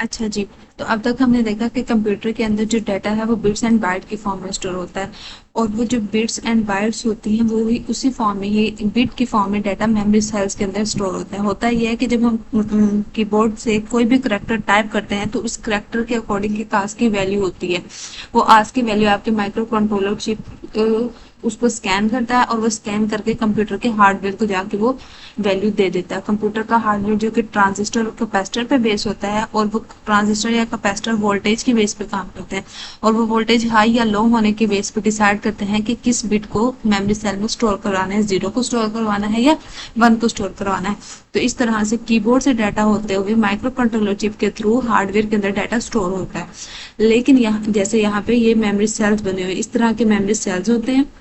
अच्छा जी। तो अब तक हमने देखा कि कंप्यूटर के अंदर जो डाटा है वो बिट्स एंड बाइट की फॉर्म में स्टोर होता है, और वो जो बिट्स एंड बाइट्स होती हैं वो भी उसी फॉर्म में, ये बिट की फॉर्म में डाटा मेमोरी सेल्स के अंदर स्टोर होता है। होता ये है कि जब हम कीबोर्ड से कोई भी करैक्टर टाइप करते हैं तो उस करैक्टर के अकॉर्डिंग एक आस्क की वैल्यू होती है। वो आस्क की वैल्यू आपके माइक्रो कंट्रोलर चिप उसको स्कैन करता है, और वो स्कैन करके कंप्यूटर के हार्डवेयर को जाके वो वैल्यू दे देता है। कंप्यूटर का हार्डवेयर जो कि ट्रांजिस्टर और कैपेसिटर पे बेस होता है, और वो ट्रांजिस्टर या कैपेसिटर वोल्टेज की बेस पे काम करते हैं, और वो वोल्टेज हाई या लो होने के बेस पे डिसाइड करते हैं कि किस बिट को मेमोरी सेल में स्टोर करवाना है, 0 को स्टोर करवाना है या 1 को स्टोर करवाना है। तो इस तरह से कीबोर्ड से डाटा होते हुए माइक्रो कंट्रोलर चिप के थ्रू हार्डवेयर के अंदर डाटा स्टोर होता है। लेकिन यहाँ जैसे यहाँ पे ये मेमोरी सेल्स बने हुए, इस तरह के मेमोरी सेल्स होते हैं।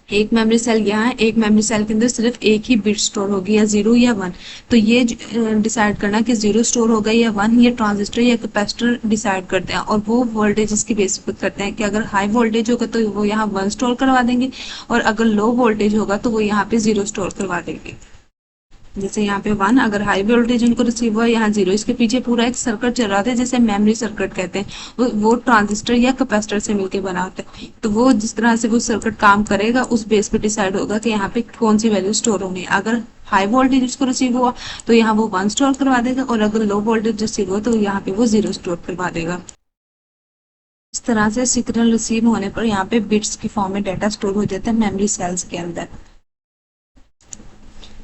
एक मेमोरी सेल यहाँ है, एक मेमोरी सेल के अंदर सिर्फ एक ही बिट स्टोर होगी, या 0 या 1। तो ये डिसाइड करना कि 0 स्टोर होगा या 1, ये ट्रांजिस्टर या कैपेसिटर डिसाइड करते हैं, और वो वोल्टेज इसकी बेस पर करते हैं कि अगर हाई वोल्टेज होगा तो वो यहाँ 1 स्टोर करवा देंगे, और अगर लो वोल्टेज होगा तो वो यहाँ पे 0 स्टोर करवा देंगे। जैसे यहाँ पे 1 अगर हाई वोल्टेज उनको रिसीव हुआ, यहाँ 0। इसके पीछे पूरा एक सर्किट चल रहा था जिसे मेमोरी सर्किट कहते हैं। वो ट्रांजिस्टर या कैपेसिटर से मिलकर बना होता है। तो वो जिस तरह से वो सर्किट काम करेगा उस बेस पे डिसाइड होगा कि यहाँ पे कौन सी वैल्यू स्टोर होनी है। अगर हाई वोल्टेज उसको रिसीव हुआ तो यहाँ वो 1 स्टोर करवा देगा, और अगर लो वोल्टेज रिसीव हुआ तो यहाँ पे वो 0 स्टोर करवा देगा। इस तरह से सिग्नल रिसीव होने पर यहाँ पे बिट्स की फॉर्म में डाटा स्टोर हो जाता है मेमोरी सेल्स के अंदर।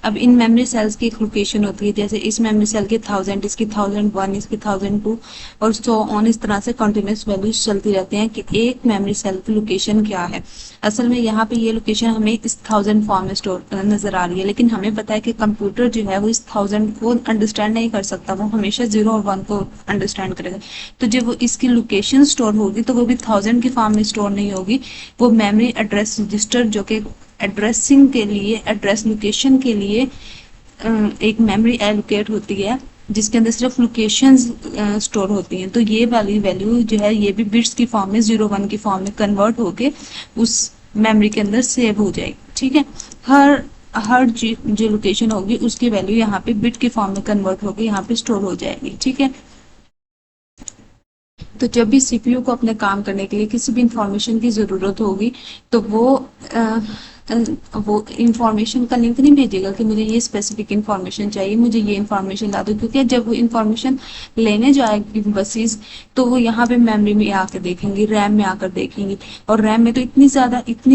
अब इन मेमोरी सेल्स की एक लोकेशन होती है, जैसे इस मेमोरी सेल की 1000, इसकी 1001, इसकी 1002, और सो ऑन। इस तरह से कंटिन्यूस वैल्यूज चलती रहती हैं कि एक मेमोरी सेल की लोकेशन क्या है। असल में यहाँ पे ये लोकेशन हमें इस 1000 फॉर्म में स्टोर नजर आ रही है, लेकिन हमें पता है कि कंप्यूटर जो है वो इस 1000 को अंडरस्टैंड नहीं कर सकता, वो हमेशा 0 और 1 को अंडरस्टैंड करेगा। तो जब वो इसकी लोकेशन स्टोर होगी तो वो भी 1000 की फॉर्म में स्टोर नहीं होगी, वो मेमोरी एड्रेस रजिस्टर जो कि एड्रेसिंग के लिए, एड्रेस लोकेशन के लिए एक मेमोरी एलोकेट होती है जिसके अंदर सिर्फ लोकेशंस स्टोर होती हैं। तो ये वाली वैल्यू जो है ये भी बिट्स की फॉर्म में 0 1 की फॉर्म में कन्वर्ट होके उस मेमोरी के अंदर सेव हो जाएगी। ठीक है, हर हर जो लोकेशन होगी उसकी वैल्यू यहाँ पे बिट की फॉर्म में कन्वर्ट होकर यहाँ पे स्टोर हो जाएगी। ठीक है, तो जब भी सीपीयू को अपने काम करने के लिए किसी भी इंफॉर्मेशन की ज़रूरत होगी तो वो इंफॉर्मेशन का लिंक नहीं भेजेगा कि मुझे ये स्पेसिफिक इंफॉर्मेशन चाहिए, मुझे ये इंफॉर्मेशन ला दो, क्योंकि जब वो इंफॉर्मेशन लेने जाएगी बसेस तो वो यहाँ पे मेमोरी में आकर देखेंगी, रैम में आकर देखेंगी, और रैम में तो इतनी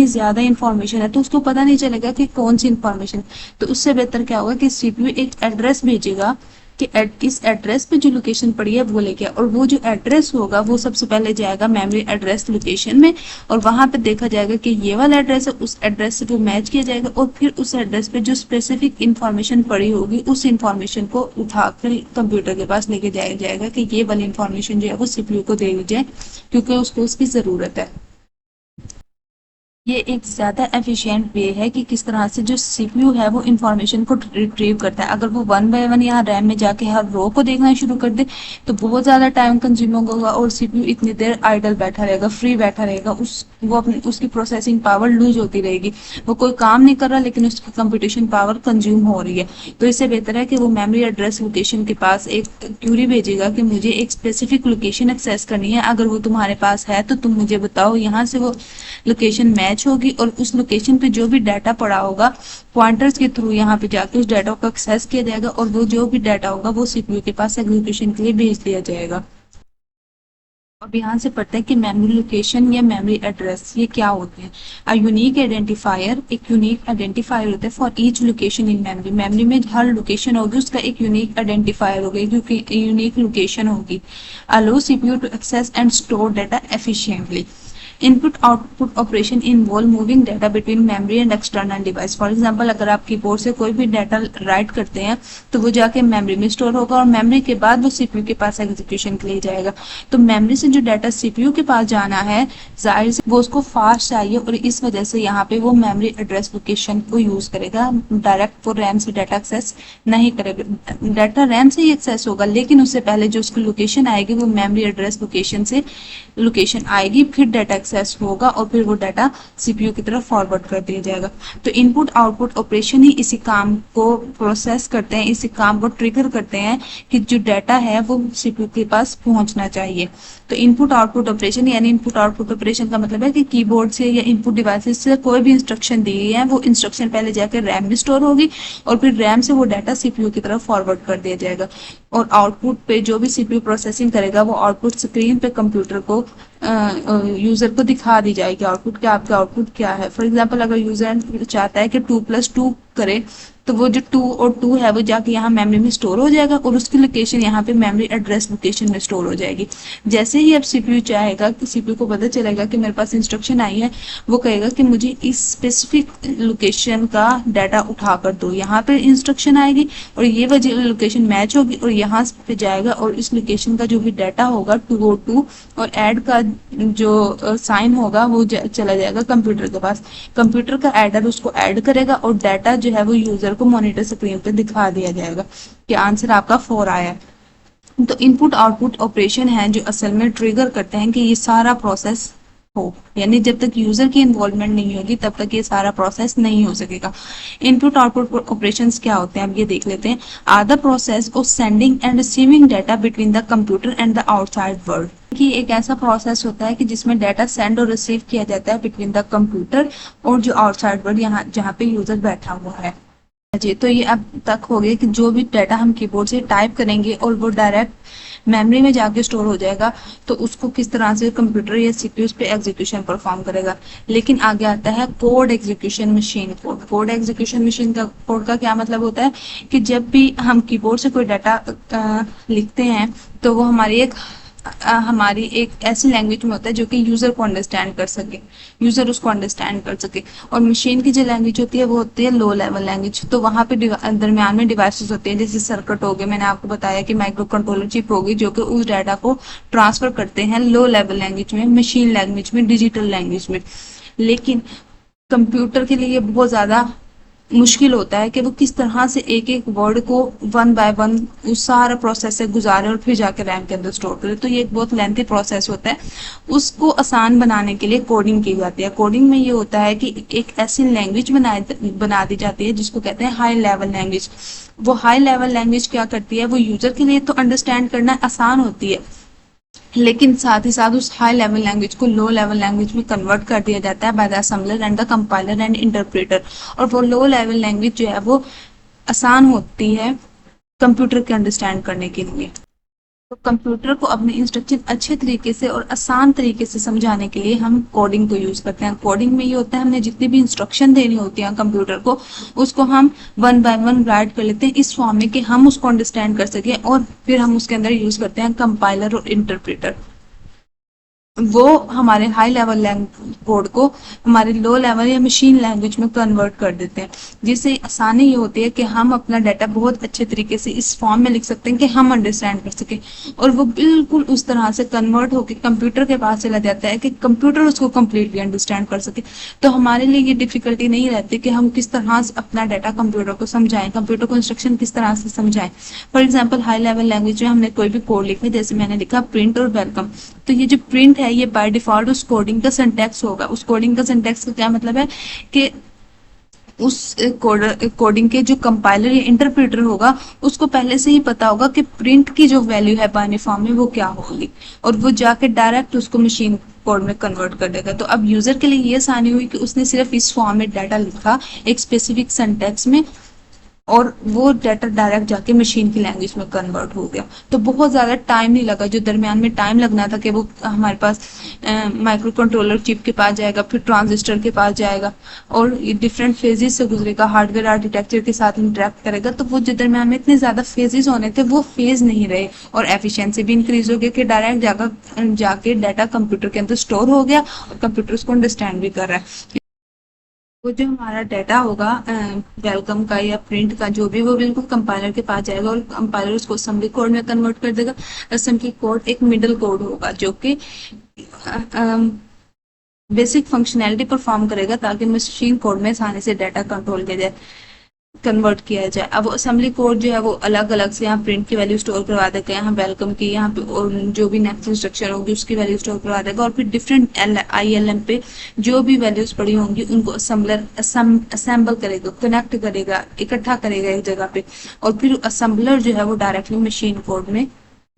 ज़्यादा इंफॉर्मेशन है तो उसको पता नहीं चलेगा कि कौन सी इंफॉर्मेशन। तो उससे बेहतर क्या होगा कि सीपीयू एक एड्रेस भेजेगा कि इस एड्रेस पे जो लोकेशन पड़ी है वो लेके, और वो जो एड्रेस होगा वो सबसे पहले जाएगा मेमोरी एड्रेस लोकेशन में, और वहां पे देखा जाएगा कि ये वाला एड्रेस है, उस एड्रेस से वो मैच किया जाएगा, और फिर उस एड्रेस पे जो स्पेसिफिक इंफॉर्मेशन पड़ी होगी उस इंफॉर्मेशन को उठाकर कंप्यूटर के पास लेके जाया जाएगा कि ये वाली इंफॉर्मेशन जो है वो सीपीयू को दे दी जाए, क्योंकि उसको उसकी जरूरत है। ये एक ज्यादा एफिशिएंट वे है कि किस तरह से जो सीपीयू है वो इंफॉर्मेशन को रिट्रीव करता है। अगर वो 1 बाय 1 यहाँ रैम में जाके हर रो को देखना शुरू कर दे तो बहुत ज्यादा टाइम कंज्यूमिंग होगा, और सीपीयू इतनी देर आइडल बैठा रहेगा, फ्री बैठा रहेगा, वो अपनी उसकी प्रोसेसिंग पावर लूज होती रहेगी। वो कोई काम नहीं कर रहा लेकिन उसकी कंप्यूटेशन पावर कंज्यूम हो रही है। तो इससे बेहतर है कि वो मेमोरी एड्रेस लोकेशन के पास एक क्यूरी भेजेगा कि मुझे एक स्पेसिफिक लोकेशन एक्सेस करनी है, अगर वो तुम्हारे पास है तो तुम मुझे बताओ। यहाँ से वो लोकेशन मैच होगी, और उस लोकेशन पे जो भी डाटा पड़ा होगा पॉइंटर्स के थ्रू यहाँ पे जाके उस डाटा को एक्सेस किया जाएगा, और वो जो भी डाटा होगा वो सीपीयू के पास एग्जीक्यूशन के लिए भेज दिया जाएगा। अब यहाँ से पढ़ते हैं कि मेमोरी लोकेशन या मेमोरी एड्रेस ये क्या होते हैं। अ यूनिक आइडेंटिफायर, एक यूनिक आइडेंटिफायर होता है for each location in memory. Memory में हर लोकेशन होगी उसका एक यूनिक आइडेंटिफायर होगी, क्योंकि यूनिक लोकेशन होगी। Allow CPU to access and store data efficiently. Input output operation involve moving data between memory and external device. For example अगर आप keyboard से कोई भी डाटा राइट करते हैं तो वो जाके मेमोरी में स्टोर होगा, और मेमोरी के बाद वो सीपीयू के पास एग्जीक्यूशन के लिए जाएगा। तो मेमोरी से जो डाटा सीपीयू के पास जाना है जाहिर से वो उसको फास्ट चाहिए, और इस वजह से यहाँ पे वो मेमोरी एड्रेस लोकेशन को यूज करेगा। डायरेक्ट वो रैम से डाटा एक्सेस नहीं करेगा, डाटा रैम से ही एक्सेस होगा, लेकिन उससे पहले जो उसकी लोकेशन आएगी वो मेमोरी एड्रेस लोकेशन से लोकेशन आएगी, फिर डाटा एक्सेस होगा और फिर वो डाटा सीपीयू की तरफ फॉरवर्ड कर दिया जाएगा। तो इनपुट आउटपुट ऑपरेशन ही इसी काम को प्रोसेस करते हैं, इसी काम को ट्रिगर करते हैं कि जो डाटा है वो सीपीयू के पास पहुंचना चाहिए। तो इनपुट आउटपुट ऑपरेशन यानी इनपुट आउटपुट ऑपरेशन का मतलब है कि कीबोर्ड से या इनपुट डिवाइसेस से कोई भी इंस्ट्रक्शन दी गई है वो इंस्ट्रक्शन पहले जाकर रैम में स्टोर होगी और फिर रैम से वो डाटा सीपीयू की तरफ फॉरवर्ड कर दिया जाएगा। और आउटपुट पे जो भी सीपीयू प्रोसेसिंग करेगा वो आउटपुट स्क्रीन पे कंप्यूटर को यूजर को दिखा दी जाएगी आउटपुट क्या, आपका आउटपुट क्या है। फॉर एग्जांपल अगर यूजर चाहता है कि 2+2 करे तो वो जो 2 और 2 है वो जाके यहाँ मेमोरी में स्टोर हो जाएगा और उसकी लोकेशन यहाँ पे मेमोरी एड्रेस लोकेशन में स्टोर हो जाएगी। जैसे ही अब सीपीयू चाहेगा कि सीपीयू को पता चलेगा कि मेरे पास इंस्ट्रक्शन आई है, वो कहेगा कि मुझे इस स्पेसिफिक लोकेशन का डाटा उठा कर दो, यहाँ पे इंस्ट्रक्शन आएगी और ये वजह लोकेशन मैच होगी और यहाँ पे जाएगा और इस लोकेशन का जो भी डाटा होगा 202 और ऐड का जो साइन होगा वो चला जाएगा कंप्यूटर के पास। कंप्यूटर का एडर उसको ऐड करेगा और डाटा जो है वो यूजर को मॉनिटर स्क्रीन पे दिखा दिया जाएगा कि आंसर आपका 4 आया है। तो इनपुट आउटपुट ऑपरेशन है जो असल में ट्रिगर करते हैं कि ये सारा प्रोसेस हो, यानी जब तक यूजर की इन्वॉल्वमेंट नहीं होगी तब तक ये सारा प्रोसेस नहीं हो सकेगा। इनपुट आउटपुट ऑपरेशंस क्या होते हैं अब ये देख लेते हैं। Are the process of sending and receiving data between the computer and the outside world, कि एक ऐसा प्रोसेस होता है कि जिसमें डाटा सेंड और रिसीव किया जाता है बिटवीन द कंप्यूटर और जो आउटसाइड वर्ल्ड यहाँ जहाँ पे यूजर बैठा हुआ है। जी, तो ये अब तक हो गया कि जो भी डाटा हम कीबोर्ड से टाइप करेंगे और वो डायरेक्ट मेमोरी में जाके स्टोर हो जाएगा तो उसको किस तरह से कंप्यूटर या सीपीयू पे एग्जीक्यूशन परफॉर्म करेगा। लेकिन आगे आता है code execution machine code. Code execution machine का कोड का क्या मतलब होता है कि जब भी हम कीबोर्ड से कोई डाटा लिखते हैं तो वो हमारी एक ऐसी लैंग्वेज में होता है जो कि यूजर को अंडरस्टैंड कर सके, यूजर उसको अंडरस्टैंड कर सके। और मशीन की जो लैंग्वेज होती है वो होती है लो लेवल लैंग्वेज। तो वहां पे दरमियान में डिवाइसेस होते हैं जैसे सर्किट हो गए, मैंने आपको बताया कि माइक्रो कंट्रोलर चिप होगी जो कि उस डाटा को ट्रांसफर करते हैं लो लेवल लैंग्वेज में, मशीन लैंग्वेज में, डिजिटल लैंग्वेज में। लेकिन कंप्यूटर के लिए बहुत ज्यादा मुश्किल होता है कि वो किस तरह से एक एक वर्ड को 1 बाय 1 उस सारा प्रोसेस से गुजारे और फिर जाकर रैम के अंदर स्टोर करे। तो ये एक बहुत लेंथी प्रोसेस होता है। उसको आसान बनाने के लिए कोडिंग की जाती है। कोडिंग में ये होता है कि एक ऐसी लैंग्वेज बना दी जाती है जिसको कहते हैं हाई लेवल लैंग्वेज। वो हाई लेवल लैंग्वेज क्या करती है, वो यूजर के लिए तो अंडरस्टैंड करना आसान होती है, लेकिन साथ ही साथ उस हाई लेवल लैंग्वेज को लो लेवल लैंग्वेज में कन्वर्ट कर दिया जाता है by the assembler and the compiler and interpreter. और वो लो लेवल लैंग्वेज जो है वो आसान होती है कंप्यूटर के अंडरस्टैंड करने के लिए। तो कंप्यूटर को अपने इंस्ट्रक्शन अच्छे तरीके से और आसान तरीके से समझाने के लिए हम कोडिंग को यूज करते हैं। कोडिंग में ये होता है हमने जितनी भी इंस्ट्रक्शन देनी होती है कंप्यूटर को उसको हम 1 बाय 1 राइट कर लेते हैं इस फॉर्म में कि हम उसको अंडरस्टैंड कर सके और फिर हम उसके अंदर यूज करते हैं कंपाइलर और इंटरप्रेटर। वो हमारे हाई लेवल कोड को हमारे लो लेवल या मशीन लैंग्वेज में कन्वर्ट कर देते हैं, जिससे आसानी ये होती है कि हम अपना डाटा बहुत अच्छे तरीके से इस फॉर्म में लिख सकते हैं कि हम अंडरस्टैंड कर सके। और वो बिल्कुल उस तरह से कन्वर्ट होकर कंप्यूटर के पास चला जाता है कि कंप्यूटर उसको कम्प्लीटली अंडरस्टैंड कर सके। तो हमारे लिए ये डिफिकल्टी नहीं रहती कि हम किस तरह से अपना डाटा कंप्यूटर को समझाएं, कंप्यूटर को इंस्ट्रक्शन किस तरह से समझाएं। For example high level language में हमने कोई भी कोड लिखा, जैसे मैंने लिखा प्रिंट और वेलकम, तो ये जो प्रिंट है ये बाय डिफॉल्ट उस कोडिंग का सिंटैक्स होगा। उस कोडिंग का सिंटैक्स का क्या मतलब है कि उस कोडिंग के जो कंपाइलर या इंटरप्रेटर होगा उसको पहले से ही पता होगा कि प्रिंट की जो वैल्यू है बाइनरी फॉर्म में वो क्या होगी और वो जाके डायरेक्ट उसको मशीन कोड में कन्वर्ट कर देगा। तो अब यूजर के लिए ये आसानी हुई कि उसने सिर्फ इस फॉर्म में डाटा लिखा एक स्पेसिफिक सिंटैक्स में और वो डाटा डायरेक्ट जाके मशीन की लैंग्वेज में कन्वर्ट हो गया। तो बहुत ज़्यादा टाइम नहीं लगा, जो दरमियान में टाइम लगना था कि वो हमारे पास माइक्रो कंट्रोलर चिप के पास जाएगा, फिर ट्रांजिस्टर के पास जाएगा और डिफरेंट फेजेस से गुजरेगा, हार्डवेयर आर्किटेक्चर के साथ इंटरेक्ट करेगा। तो वो जो दरमियान में इतने ज़्यादा फेजेस होने थे वो फेज नहीं रहे और एफिशिएंसी भी इंक्रीज हो गया कि डायरेक्ट जाके डाटा कंप्यूटर के अंदर स्टोर हो गया और कंप्यूटर उसको अंडरस्टैंड भी कर रहा है। वो जो हमारा डाटा होगा वेलकम का या प्रिंट का जो भी, वो बिल्कुल कंपाइलर के पास जाएगा और कंपाइलर उसको असेंबली कोड में कन्वर्ट कर देगा। असेंबली कोड एक मिडल कोड होगा जो कि बेसिक फंक्शनैलिटी परफॉर्म करेगा ताकि मशीन कोड में आसानी से डाटा कंट्रोल किया जाए। कन्वर्ट किया जाए। अब असेंबली कोड जो है वो अलग अलग से यहाँ प्रिंट की वैल्यू स्टोर करवा देगा, यहाँ वेलकम की, यहाँ पे और जो भी नेक्स्ट इंस्ट्रक्शन होगी उसकी वैल्यू स्टोर करवा देगा, और फिर डिफरेंट ILM पे जो भी वैल्यूज पड़ी होंगी उनको असेंबलर असेंबल करेगा, कनेक्ट करेगा, इकट्ठा करेगा एक जगह पे, और फिर असेंबलर जो है वो डायरेक्टली मशीन कोड में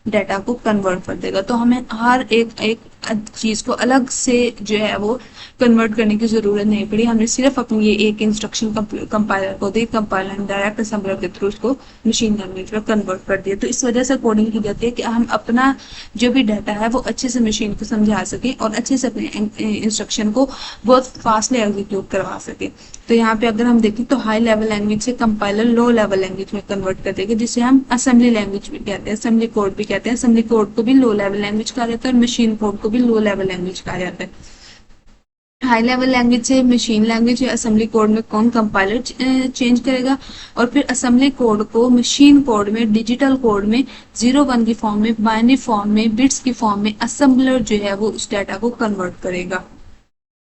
डाटा को कन्वर्ट कर देगा। तो हमें हर एक एक चीज को अलग से जो है वो कन्वर्ट करने की जरूरत नहीं पड़ी, हमने सिर्फ अपनी ये एक इंस्ट्रक्शन कंपाइलर को दी, कंपाइलर डायरेक्ट असेंबलर के थ्रू उसको मशीन लैंग्वेज में कन्वर्ट कर दिया। तो इस वजह से कोडिंग की जाती है कि हम अपना जो भी डाटा है वो अच्छे से मशीन को समझा सके और अच्छे से अपने इंस्ट्रक्शन को बहुत फास्टली एग्जीक्यूट करवा सके। तो यहाँ पे अगर हम देखें तो हाई लेवल लैंग्वेज से कंपाइलर लो लेवल लैंग्वेज में कन्वर्ट कर देगा, जिसे हम असेंबली लैंग्वेज भी कहते हैं, असेंबली कोड भी कहते हैं। असेंबली कोड को भी लो लेवल लैंग्वेज कहा जाता है और मशीन कोड को भी लो लेवल लैंग्वेज कहा जाता है। हाई लेवल लैंग्वेज से मशीन लैंग्वेज या असेंबली कोड में कौन कंपाइलर चेंज करेगा, और फिर असेंबली कोड को मशीन कोड में, डिजिटल कोड में 0-1 की फॉर्म में, बाइनरी फॉर्म में, बिट्स की फॉर्म में असेंबलर जो है वो उस डाटा को कन्वर्ट करेगा।